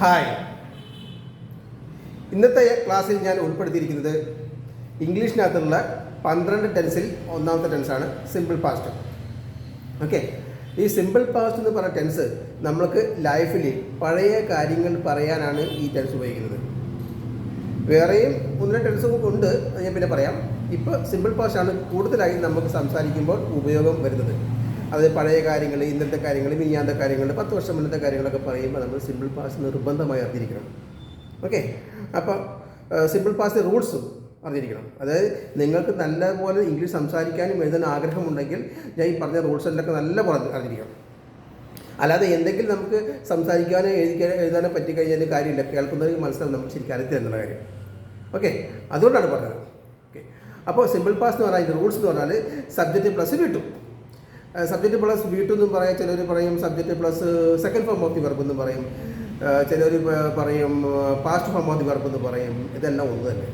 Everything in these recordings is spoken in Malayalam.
ഹായ്, ഇന്നത്തെ ക്ലാസ്സിൽ ഞാൻ ഉൾപ്പെടുത്തിയിരിക്കുന്നത് ഇംഗ്ലീഷിനകത്തുള്ള 12 ടെൻസിൽ ഒന്നാമത്തെ ടെൻസാണ് സിമ്പിൾ പാസ്റ്റ്. ഓക്കെ, ഈ സിമ്പിൾ പാസ്റ്റ് എന്ന് പറയുന്ന ടെൻസ് നമ്മൾക്ക് ലൈഫിൽ പഴയ കാര്യങ്ങൾ പറയാനാണ് ഈ ടെൻസ് ഉപയോഗിക്കുന്നത്. വേറെയും ഒന്നിനെ ടെൻസും ഉണ്ട്, അത് ഞാൻ പിന്നെ പറയാം. ഇപ്പോൾ സിമ്പിൾ പാസ്റ്റ് ആണ് കൂടുതലായി നമുക്ക് സംസാരിക്കുമ്പോൾ ഉപയോഗം വരുന്നത്. അത് പഴയ കാര്യങ്ങൾ, ഇന്നത്തെ കാര്യങ്ങൾ, മിനിയാന്ത കാര്യങ്ങൾ, 10 വർഷം മുന്നത്തെ കാര്യങ്ങളൊക്കെ പറയുമ്പോൾ നമ്മൾ സിമ്പിൾ പാസ്റ്റ് നിർബന്ധമായി അറിഞ്ഞിരിക്കണം. ഓക്കെ, അപ്പോൾ സിമ്പിൾ പാസ്റ്റ് റൂൾസും അറിഞ്ഞിരിക്കണം. അതായത് നിങ്ങൾക്ക് നല്ലപോലെ ഇംഗ്ലീഷ് സംസാരിക്കാനും എഴുതാൻ ആഗ്രഹമുണ്ടെങ്കിൽ ഞാൻ ഈ പറഞ്ഞ റൂൾസിലൊക്കെ നല്ലപോലെ അറിഞ്ഞിരിക്കണം. അല്ലാതെ എന്തെങ്കിലും നമുക്ക് സംസാരിക്കാനോ എഴുതാനോ പറ്റിക്കഴിഞ്ഞാൽ കാര്യമില്ല, കേൾക്കുന്നതിന് മനസ്സിലാവും നമുക്ക് ശരിക്കും അറിയത്തില്ല എന്നുള്ള കാര്യം. ഓക്കെ, അതുകൊണ്ടാണ് പറഞ്ഞത്. ഓക്കെ, അപ്പോൾ സിമ്പിൾ പാസ്റ്റ് എന്ന് പറഞ്ഞാൽ റൂൾസ് എന്ന് പറഞ്ഞാൽ സബ്ജക്റ്റ് പ്ലസ് വീട്ടു. സബ്ജക്റ്റ് പ്ലസ് വീട്ടു എന്നും പറയാം. ചിലർ പറയും subject plus second form of the verb എന്നും പറയും. ചിലർ പറയും past form of the verb എന്ന് പറയും. ഇതെല്ലാം ഒന്ന് തന്നെ.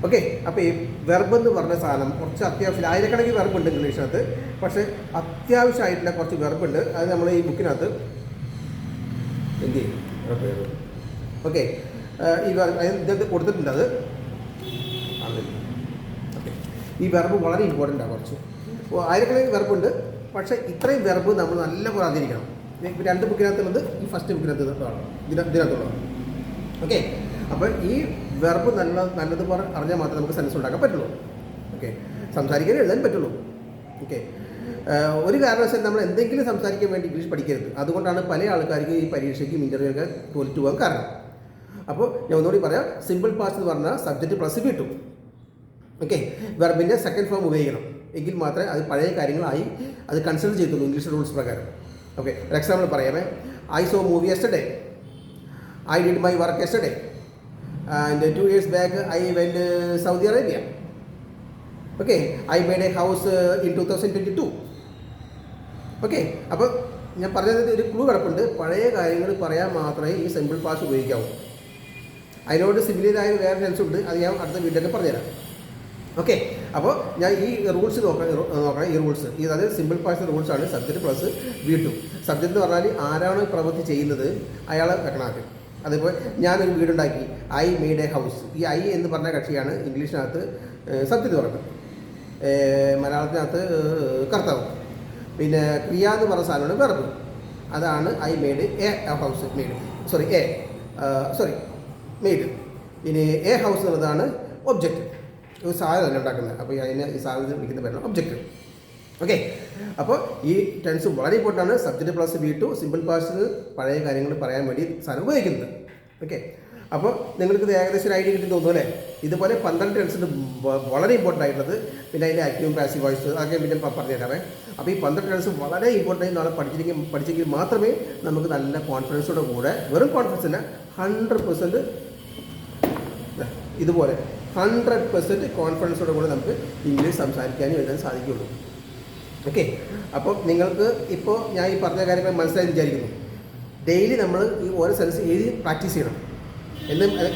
ഓക്കെ, അപ്പോൾ ഈ വെർബ് എന്ന് പറഞ്ഞ സാധനം കുറച്ച് അത്യാവശ്യം, ആയിരക്കണക്കിന് വെർബുണ്ട് ഇംഗ്ലീഷിനകത്ത്. പക്ഷേ അത്യാവശ്യമായിട്ടുള്ള കുറച്ച് വെർബുണ്ട്. അത് നമ്മൾ ഈ ബുക്കിനകത്ത് എന്ത് ചെയ്യും. ഓക്കെ, ഈ ഇതൊക്കെ കൊടുത്തിട്ടുണ്ട്. അത് ഓക്കെ, ഈ വെർബ് വളരെ ഇമ്പോർട്ടൻ്റ് ആണ്. കുറച്ച് ആയിരക്കണക്കിന് വെർബുണ്ട്. പക്ഷേ ഇത്രയും വെർബ് നമ്മൾ നല്ലപോലെ അറിഞ്ഞിരിക്കണം. 2 ബുക്കിനകത്തുള്ളത് ഈ ഫസ്റ്റ് ഇതിനകത്തുള്ളതാണ്. ഓക്കെ, അപ്പോൾ ഈ വെർബ് നല്ലതുപോലെ അറിഞ്ഞാൽ മാത്രമേ നമുക്ക് സെൻസ് ഉണ്ടാക്കാൻ പറ്റുള്ളൂ. ഓക്കെ, സംസാരിക്കാൻ എഴുതാൻ പറ്റുള്ളൂ. ഓക്കെ, ഒരു കാരണവശാലും നമ്മൾ എന്തെങ്കിലും സംസാരിക്കാൻ വേണ്ടി ഇംഗ്ലീഷ് പഠിക്കരുത്. അതുകൊണ്ടാണ് പല ആൾക്കാർക്ക് ഈ പരീക്ഷയ്ക്കും ഇൻ്റർവ്യൂക്കെ തോൽച്ചു പോകാൻ കാരണം. അപ്പോൾ ഞാൻ ഒന്നുകൂടി പറയാം. സിമ്പിൾ പാസ്റ്റ് എന്ന് പറഞ്ഞാൽ സബ്ജക്റ്റ് പ്ലസ് കിട്ടും. ഓക്കെ, വെർബിൻ്റെ സെക്കൻഡ് ഫോം ഉപയോഗിക്കണം. എങ്കിൽ മാത്രമേ അത് പഴയ കാര്യങ്ങളായി അത് കൺസിഡർ ചെയ്തുള്ളൂ ഇംഗ്ലീഷ് റൂൾസ് പ്രകാരം. ഓക്കെ, ഒരു എക്സാമ്പിൾ പറയാമേ. I saw movie yesterday, I did my work yesterday, and 2 years back I went Saudi Arabia. Okay, I made a house in 2022. Okay, അപ്പോൾ ഞാൻ പറഞ്ഞത് ഒരു ക്ലൂ കിടപ്പുണ്ട്. പഴയ കാര്യങ്ങൾ പറയാൻ മാത്രമേ ഈ സിമ്പിൾ പാസ്റ്റ് ഉപയോഗിക്കാവൂ. അതിനോട് സിമിലറായ വേറെ ടെൻസ് ഉണ്ട്, അത് ഞാൻ അടുത്ത വീഡിയോയിൽ പറഞ്ഞുതരാം. ഓക്കെ, അപ്പോൾ ഞാൻ ഈ റൂൾസ് നോക്കണം. ഈ റൂൾസ് അതായത് സിമ്പിൾ പാസ്റ്റ് റൂൾസാണ്. സബ്ജക്റ്റ് പ്ലസ് വീട്ടു. സബ്ജക്റ്റ് എന്ന് പറഞ്ഞാൽ ആരാണ് പ്രവൃത്തി ചെയ്യുന്നത് അയാളെ വെക്കണമാക്കും. അതേപോലെ ഞാനൊരു വീടുണ്ടാക്കി, ഐ മെയ്ഡ് എ ഹൗസ്. ഈ ഐ എന്ന് പറഞ്ഞ കക്ഷിയാണ് ഇംഗ്ലീഷിനകത്ത് സബ്ജക്റ്റ് പറയുന്നത്. മലയാളത്തിനകത്ത് കർത്താവ്. പിന്നെ ക്രിയ എന്ന് പറഞ്ഞ സാധനമാണ് വെർബ്. അതാണ് I made a house. Made. ഇനി എ ഹൗസ് എന്നുള്ളതാണ് ഒബ്ജക്റ്റ്. ഒരു സാധനം തന്നെ ഉണ്ടാക്കുന്നത്. അപ്പോൾ അതിന് ഈ സാധനത്തിൽ വിളിക്കുന്ന പേരാണ് ഒബ്ജക്റ്റ്. ഓക്കെ, അപ്പോൾ ഈ ടെൻസ് വളരെ ഇമ്പോർട്ടൻ്റ് ആണ്. സബ്ജക്റ്റ് പ്ലസ് വീട്ടു സിമ്പിൾ പാസ്റ്റ് പഴയ കാര്യങ്ങൾ പറയാൻ വേണ്ടി സാധനം ഉപയോഗിക്കുന്നത്. ഓക്കെ, അപ്പോൾ നിങ്ങൾക്ക് ഇത് ഏകദേശം ഒരു ഐഡിയ കിട്ടി തോന്നുന്നു അല്ലേ? ഇതുപോലെ 12 ടെൻസിന് വളരെ ഇമ്പോർട്ടൻ്റ് ആയിട്ടുള്ളത്. പിന്നെ അതിൻ്റെ ആക്റ്റീവും പാസീവ് വോയിസ് അതൊക്കെ പിന്നെ പറഞ്ഞുതരാമേ. അപ്പോൾ ഈ 12 ടെൻസ് വളരെ ഇമ്പോർട്ടൻ്റ് നാളെ പഠിച്ചെങ്കിൽ മാത്രമേ നമുക്ക് നല്ല കോൺഫിഡൻസോടെ കൂടെ, വെറും കോൺഫിഡൻസ് അല്ല, 100% ഇതുപോലെ 100% കോൺഫിഡൻസോടെ കൂടെ നമുക്ക് ഇംഗ്ലീഷ് സംസാരിക്കാനും എഴുതാൻ സാധിക്കുകയുള്ളൂ. ഓക്കെ, അപ്പോൾ നിങ്ങൾക്ക് ഇപ്പോൾ ഞാൻ ഈ പറഞ്ഞ കാര്യങ്ങൾ മനസ്സിലായി വിചാരിക്കുന്നു. ഡെയിലി നമ്മൾ ഈ ഓരോ സെൻസ് എഴുതി പ്രാക്ടീസ് ചെയ്യണം.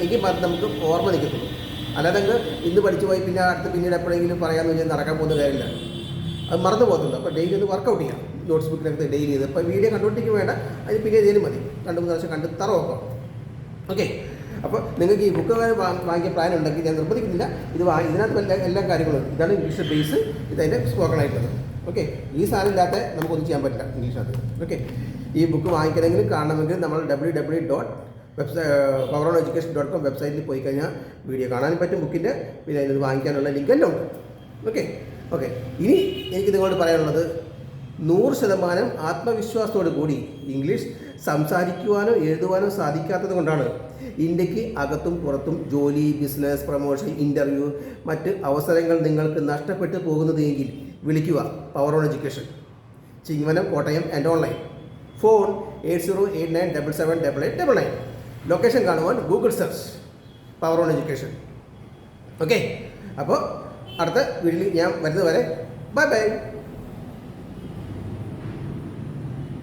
എങ്കിൽ മാത്രം നമുക്ക് ഓർമ്മ നിൽക്കത്തുള്ളൂ. അല്ലാതെ ഇന്ന് പഠിച്ചു പോയി പിന്നീട് എപ്പോഴെങ്കിലും പറയാമെന്ന് വെച്ചാൽ നടക്കാൻ പോകുന്ന കാര്യമില്ല. അത് മറന്നു പോകുന്നുണ്ട്. അപ്പോൾ ഡെയിലി ഒന്ന് വർക്കൗട്ട് ചെയ്യാം. നോട്ട്സ് ബുക്കിനകത്ത് ഡെയിലി ചെയ്ത്. ഇപ്പോൾ വീഡിയോ കണ്ടുകൊണ്ടിരിക്കും വേണ്ട, അതിന് പിന്നെ ചെയ്താലും മതി. 2-3 പ്രാവശ്യം കണ്ട് തറവൊക്കെ. ഓക്കെ, അപ്പോൾ നിങ്ങൾക്ക് ഈ ബുക്ക് വാങ്ങിയ പ്ലാൻ ഉണ്ടെങ്കിൽ ഞാൻ നിർബന്ധിക്കുന്നില്ല. ഇതിനകത്ത് എല്ലാ കാര്യങ്ങളും ഇതാണ് ഇംഗ്ലീഷ് ബേസ്. ഇതതിൻ്റെ സ്പോക്കൺ ആയിട്ടുള്ളത്. ഓക്കെ, ഈ സാധനം ഇല്ലാത്ത നമുക്കൊന്നും ചെയ്യാൻ പറ്റില്ല ഇംഗ്ലീഷിനകത്ത്. ഓക്കെ, ഈ ബുക്ക് വാങ്ങിക്കണമെങ്കിലും കാണണമെങ്കിൽ നമ്മൾ www.poweroneducation.com വെബ്സൈറ്റിൽ പോയി കഴിഞ്ഞാൽ വീഡിയോ കാണാനും പറ്റും ബുക്കിൻ്റെ. പിന്നെ അതിന് വാങ്ങിക്കാനുള്ള ലിങ്ക് എല്ലാം ഉണ്ട്. ഓക്കെ, ഇനി എനിക്ക് നിങ്ങളോട് പറയാനുള്ളത് 100% ആത്മവിശ്വാസത്തോടു കൂടി ഇംഗ്ലീഷ് സംസാരിക്കുവാനോ എഴുതുവാനോ സാധിക്കാത്തത് കൊണ്ടാണ് ഇന്ത്യക്ക് അകത്തും പുറത്തും ജോലി, ബിസിനസ്, പ്രൊമോഷൻ, ഇൻ്റർവ്യൂ, മറ്റ് അവസരങ്ങൾ നിങ്ങൾക്ക് നഷ്ടപ്പെട്ടു പോകുന്നത് എങ്കിൽ വിളിക്കുക power on education, Chingavanam, Kottayam and online. Phone 8089778899. Location കാണുവാൻ Google search power on education. Okay, അപ്പോൾ അടുത്ത വീഡിയോയിൽ ഞാൻ വരുന്നത് വരെ ബൈ.